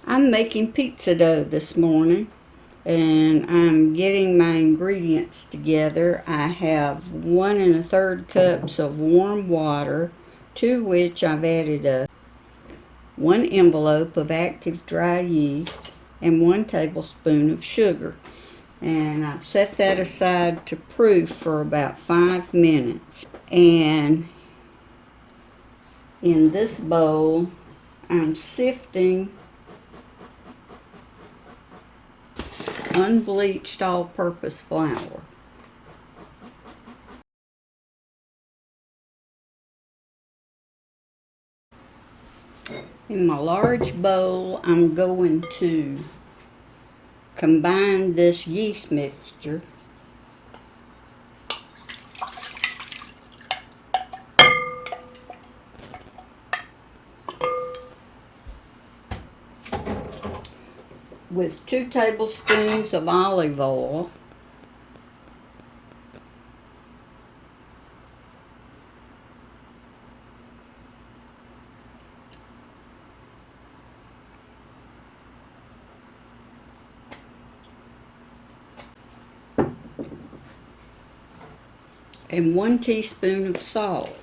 I'm making pizza dough this morning and I'm getting my ingredients together. I have 1 1/3 cups of warm water, to which I've added 1 envelope of active dry yeast and 1 tablespoon of sugar. And I've set that aside to proof for about 5 minutes. And in this bowl, I'm sifting unbleached all-purpose flour. In my large bowl, I'm going to combine this yeast mixture with 2 tablespoons of olive oil, and 1 teaspoon of salt.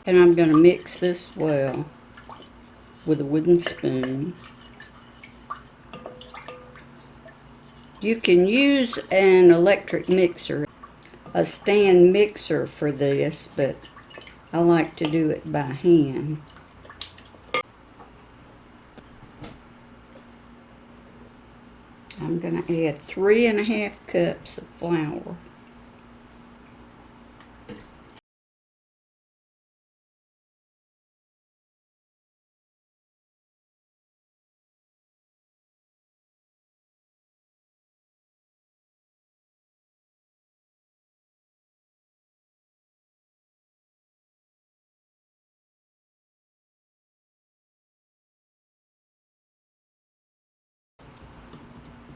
And I'm going to mix this well with a wooden spoon. You can use an electric mixer, a stand mixer for this, but I like to do it by hand. I'm going to add 3 1/2 cups of flour.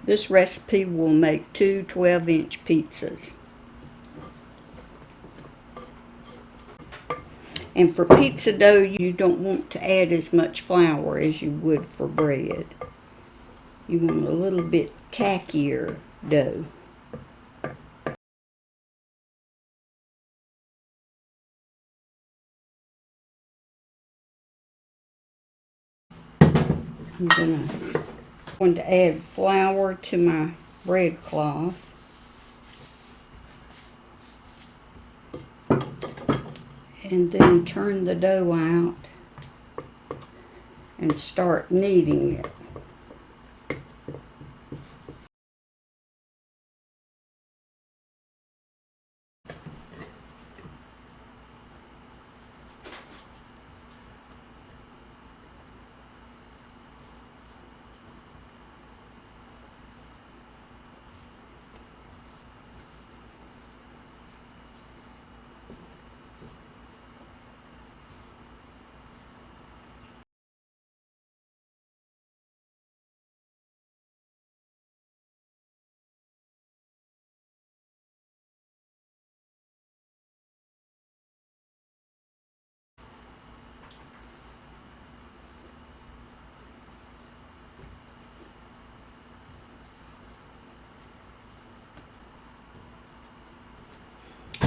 This recipe will make 2 12-inch pizzas. And for pizza dough, you don't want to add as much flour as you would for bread. You want a little bit tackier dough. I'm going to add flour to my bread cloth. And then turn the dough out and start kneading it.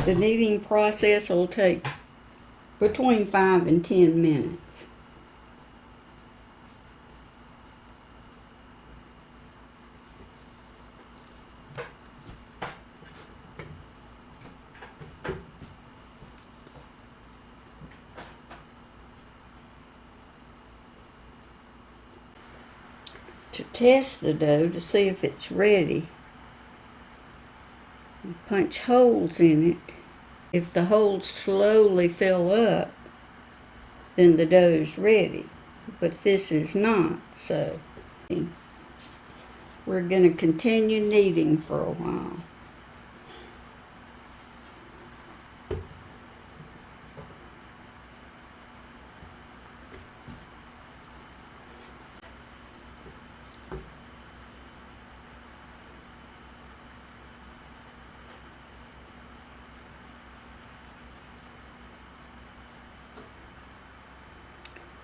The kneading process will take between 5 and 10 minutes. To test the dough to see if it's ready, you punch holes in it. If the holes slowly fill up, then the dough's ready. But this is not, so we're going to continue kneading for a while.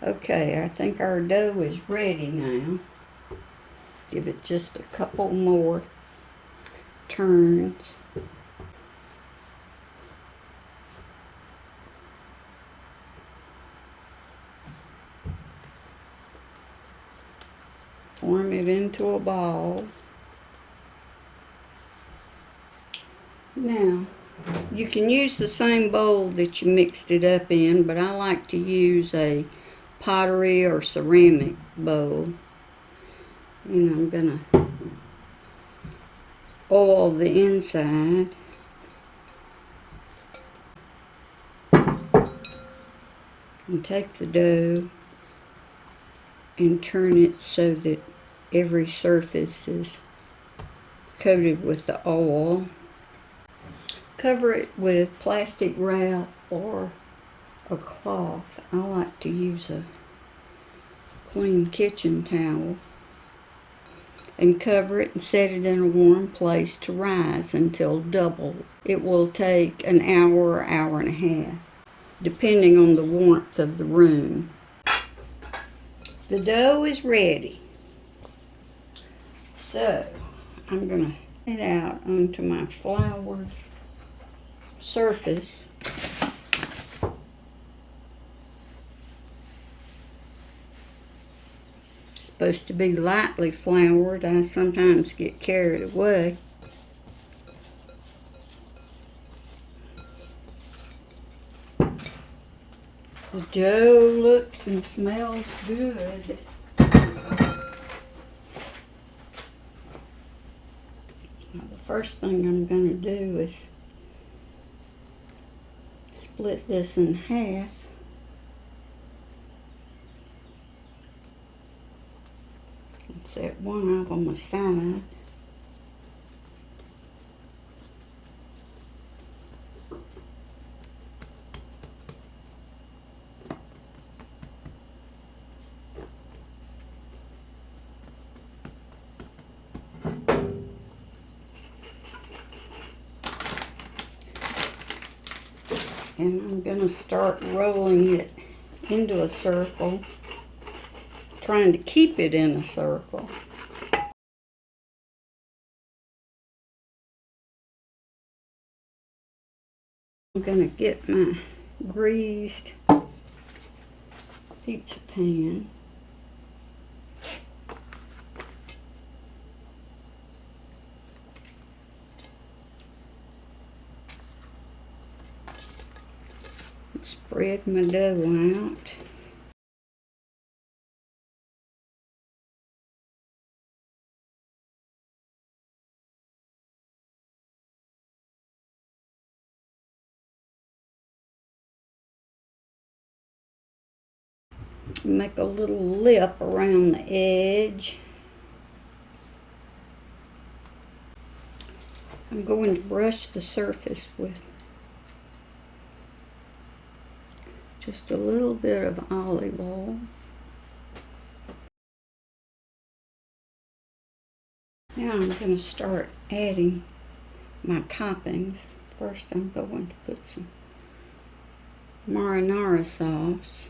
Okay, I think our dough is ready now. Give it just a couple more turns. Form it into a ball. Now, you can use the same bowl that you mixed it up in, but I like to use a pottery or ceramic bowl. And I'm gonna oil the inside. And take the dough and turn it so that every surface is coated with the oil. Cover it with plastic wrap or a cloth. I like to use a clean kitchen towel. And cover it and set it in a warm place to rise until double. It will take an hour or hour and a half, depending on the warmth of the room. The dough is ready. So, I'm going to it out onto my floured surface. Supposed to be lightly floured. I sometimes get carried away. The dough looks and smells good. Now, the first thing I'm going to do is split this in half. And set one up on the side. And I'm going to start rolling it into a circle, trying to keep it in a circle. I'm going to get my greased pizza pan. Spread my dough out. Make a little lip around the edge. I'm going to brush the surface with just a little bit of olive oil. Now I'm going to start adding my toppings. First I'm going to put some marinara sauce.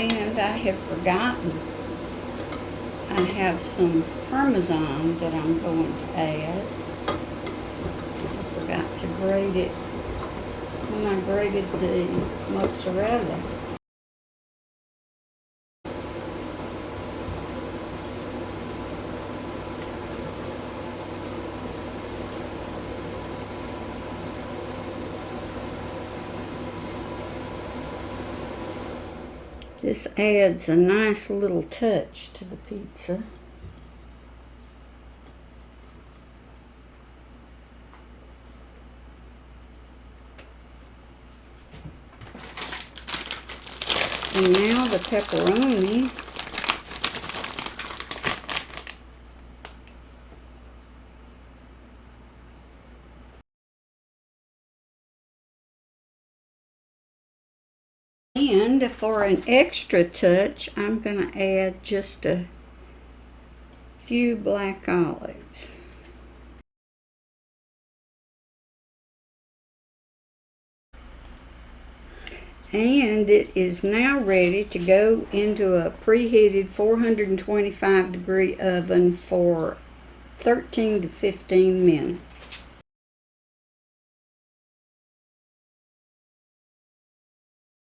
And I have forgotten, I have some Parmesan that I'm going to add. I forgot to grate it when I grated the mozzarella. This adds a nice little touch to the pizza. And now the pepperoni. And for an extra touch, I'm going to add just a few black olives. And it is now ready to go into a preheated 425 degree oven for 13 to 15 minutes.